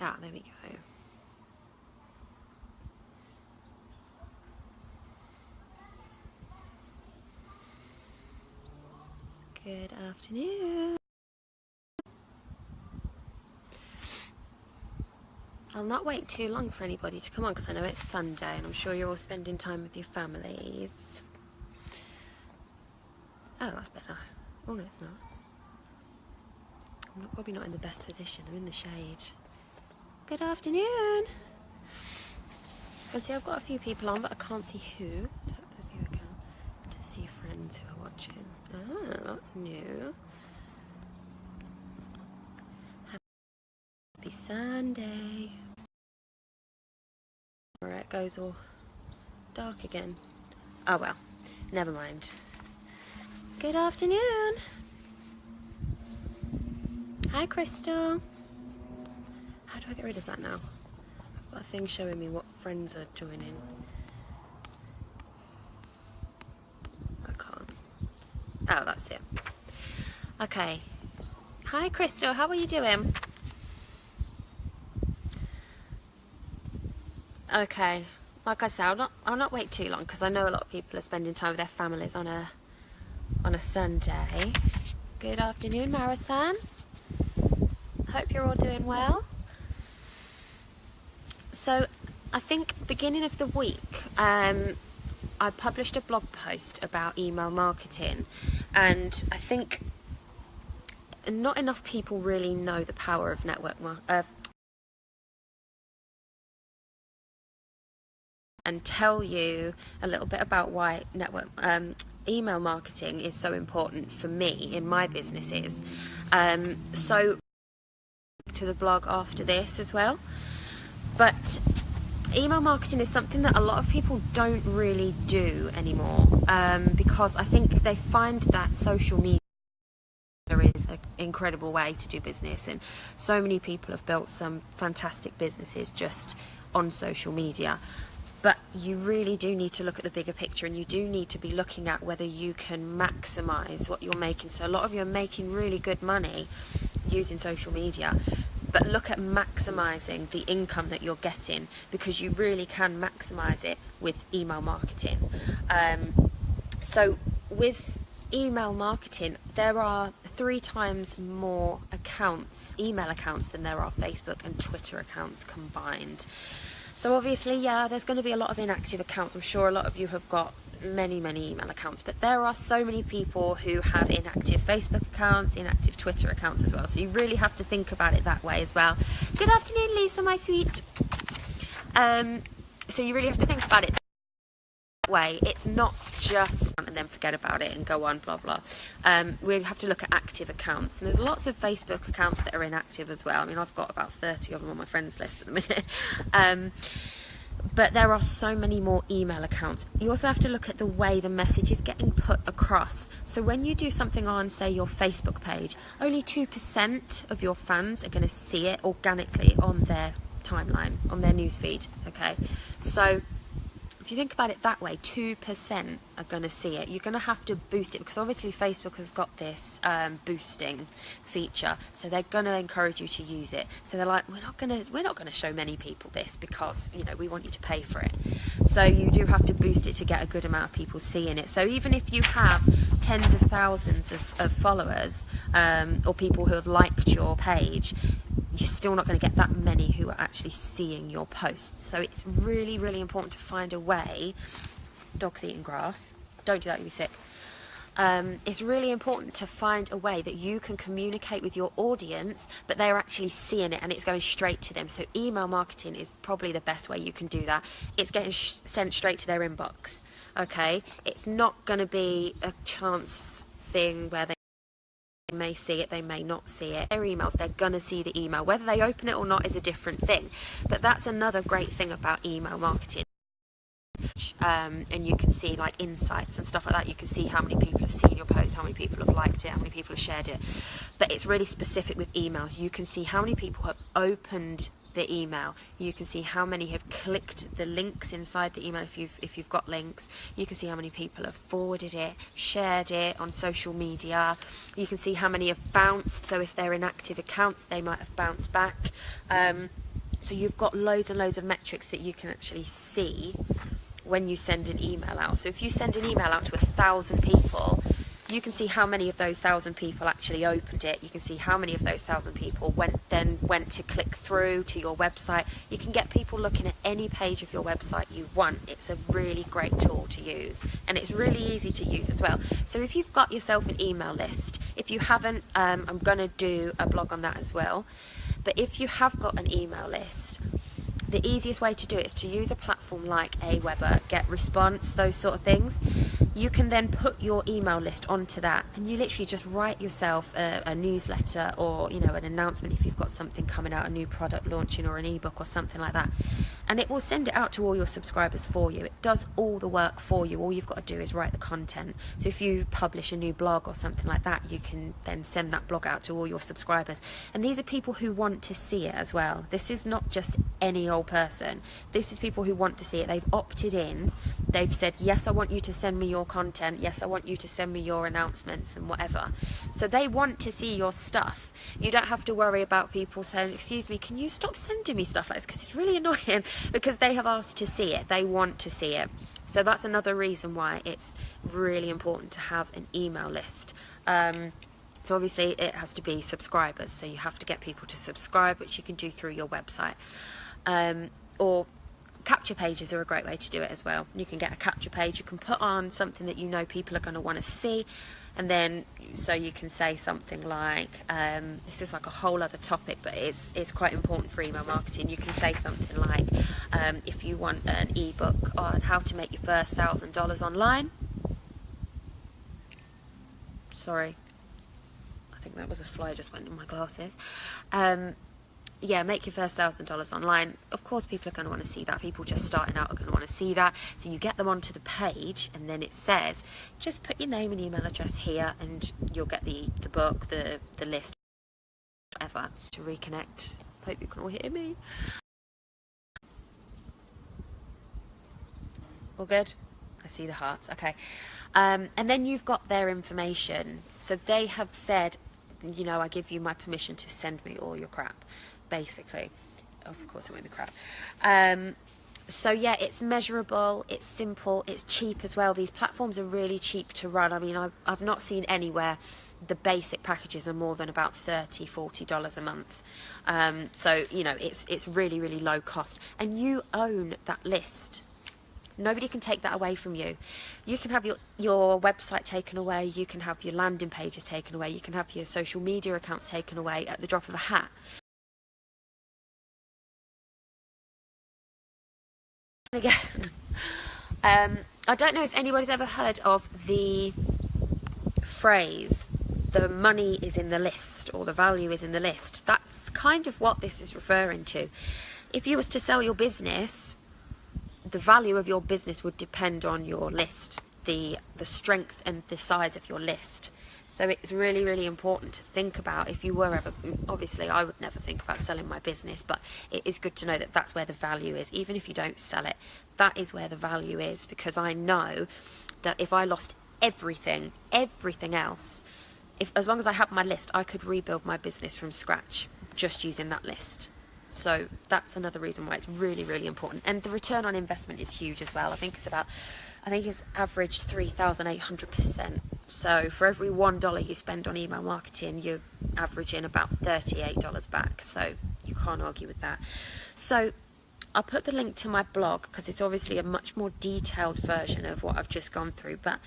Ah, there we go. Good afternoon. I'll not wait too long for anybody to come on because I know it's Sunday and I'm sure you're all spending time with your families. Oh, that's better. Oh no, it's not. I'm probably not in the best position. I'm in the shade. Good afternoon. I see I've got a few people on, but I can't see who. Tap the view again to see friends who are watching. Ah, that's new. Happy Sunday. Alright, it goes all dark again. Oh well, never mind. Good afternoon. Hi, Crystal. How do I get rid of that now? I've got a thing showing me what friends are joining. I can't. Oh, that's it. Okay. Hi, Crystal. How are you doing? Okay. Like I said, I'll not wait too long because I know a lot of people are spending time with their families on a Sunday. Good afternoon, Marasan. Hope you're all doing well. So, I think beginning of the week, I published a blog post about email marketing, and I think not enough people really know the power of and tell you a little bit about why email marketing is so important for me in my businesses. So to the blog after this as well, but email marketing is something that a lot of people don't really do anymore, because I think they find that social media is an incredible way to do business, and so many people have built some fantastic businesses just on social media. But you really do need to look at the bigger picture, and you do need to be looking at whether you can maximize what you're making. So a lot of you are making really good money using social media, but look at maximizing the income that you're getting, because you really can maximize it with email marketing. So with email marketing, there are 3 times more email accounts than there are Facebook and Twitter accounts combined. So obviously, yeah, there's going to be a lot of inactive accounts. I'm sure a lot of you have got many email accounts, but there are so many people who have inactive Facebook accounts, inactive Twitter accounts as well. So you really have to think about it that way as well. Good afternoon, Lisa, my sweet. So you really have to think about it that way. It's not just and then forget about it and go on blah blah. We have to look at active accounts, and there's lots of Facebook accounts that are inactive as well. I mean, I've got about 30 of them on my friends list at the minute. But there are so many more email accounts. You also have to look at the way the message is getting put across. So when you do something on, say, your Facebook page, only 2% of your fans are going to see it organically on their timeline, on their newsfeed. Okay, so if you think about it that way, 2% are going to see it. You're going to have to boost it, because obviously Facebook has got this boosting feature, so they're going to encourage you to use it. So they're like, we're not going to show many people this because, you know, we want you to pay for it. So you do have to boost it to get a good amount of people seeing it. So even if you have tens of thousands of followers or people who have liked your page, you're still not going to get that many who are actually seeing your posts. So it's really, really important to find a way. Dog's eating grass. Don't do that, you'll be sick. It's really important to find a way that you can communicate with your audience, but they're actually seeing it and it's going straight to them. So email marketing is probably the best way you can do that. It's getting sent straight to their inbox. Okay, it's not going to be a chance thing where they may see it, they may not see it. Their emails, they're gonna see the email. Whether they open it or not is a different thing, but that's another great thing about email marketing. And you can see like insights and stuff like that. You can see how many people have seen your post, how many people have liked it, how many people have shared it. But it's really specific with emails. You can see how many people have opened the email. You can see how many have clicked the links inside the email if you've got links. You can see how many people have forwarded it, shared it on social media. You can see how many have bounced. So if they're inactive accounts, they might have bounced back. So you've got loads and loads of metrics that you can actually see when you send an email out. So if you send an email out to 1,000 people, you can see how many of those 1,000 people actually opened it. You can see how many of those 1,000 people went to click through to your website. You can get people looking at any page of your website you want. It's a really great tool to use, and it's really easy to use as well. So if you've got yourself an email list, if you haven't, I'm going to do a blog on that as well. But if you have got an email list, the easiest way to do it is to use a platform like Aweber, GetResponse, those sort of things. You can then put your email list onto that, and you literally just write yourself a newsletter, or an announcement if you've got something coming out, a new product launching or an ebook or something like that, and it will send it out to all your subscribers for you. It does all the work for you. All you've got to do is write the content. So if you publish a new blog or something like that, you can then send that blog out to all your subscribers, and these are people who want to see it as well. This is not just any old person. This is people who want to see it. They've opted in. They've said, yes, I want you to send me your content. Yes, I want you to send me your announcements and whatever. So they want to see your stuff. You don't have to worry about people saying, excuse me, can you stop sending me stuff like this, because it's really annoying, because they have asked to see it. They want to see it. So that's another reason why it's really important to have an email list. So obviously it has to be subscribers, so you have to get people to subscribe, which you can do through your website. Or capture pages are a great way to do it as well. You can get a capture page, you can put on something that you know people are going to want to see, and then so you can say something like, this is like a whole other topic, but it's quite important for email marketing. You can say something like, if you want an ebook on how to make your first $1,000 online. Sorry, I think that was a fly just went in my glasses. Yeah, make your first $1,000 online. Of course, people are going to want to see that. People just starting out are going to want to see that. So you get them onto the page, and then it says, just put your name and email address here, and you'll get the book, the list, whatever. To reconnect. Hope you can all hear me. All good? I see the hearts. Okay. And then you've got their information. So they have said, I give you my permission to send me all your crap. Basically, of course it won't be crap. So yeah, it's measurable, it's simple, it's cheap as well. These platforms are really cheap to run. I mean, I've not seen anywhere the basic packages are more than about $30-40 a month. So it's really, really low cost, and you own that list. Nobody can take that away from you. You can have your website taken away, you can have your landing pages taken away, you can have your social media accounts taken away at the drop of a hat. Again, I don't know if anybody's ever heard of the phrase, the money is in the list, or the value is in the list. That's kind of what this is referring to. If you was to sell your business, the value of your business would depend on your list, the strength and the size of your list. So it's really, really important to think about, if you were ever, obviously I would never think about selling my business, but it is good to know that that's where the value is. Even if you don't sell it, that is where the value is, because I know that if I lost everything else, as long as I had my list, I could rebuild my business from scratch just using that list. So that's another reason why it's really, really important. And the return on investment is huge as well. I think it's averaged 3,800%. So for every $1 you spend on email marketing, you're averaging about $38 back. So you can't argue with that. So I'll put the link to my blog, because it's obviously a much more detailed version of what I've just gone through. But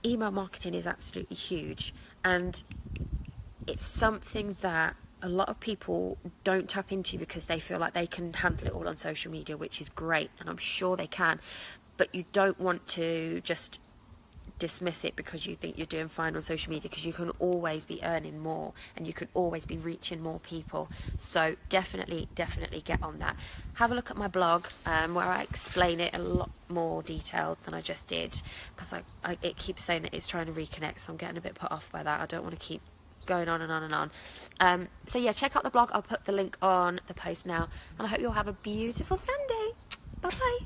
email marketing is absolutely huge, and it's something that a lot of people don't tap into because they feel like they can handle it all on social media, which is great, and I'm sure they can. But you don't want to just dismiss it because you think you're doing fine on social media, because you can always be earning more and you can always be reaching more people. So definitely get on that. Have a look at my blog where I explain it a lot more detailed than I just did, because it keeps saying that it's trying to reconnect, so I'm getting a bit put off by that. I don't want to keep going on and on and on. So yeah, check out the blog. I'll put the link on the post now, and I hope you'll have a beautiful Sunday. Bye bye.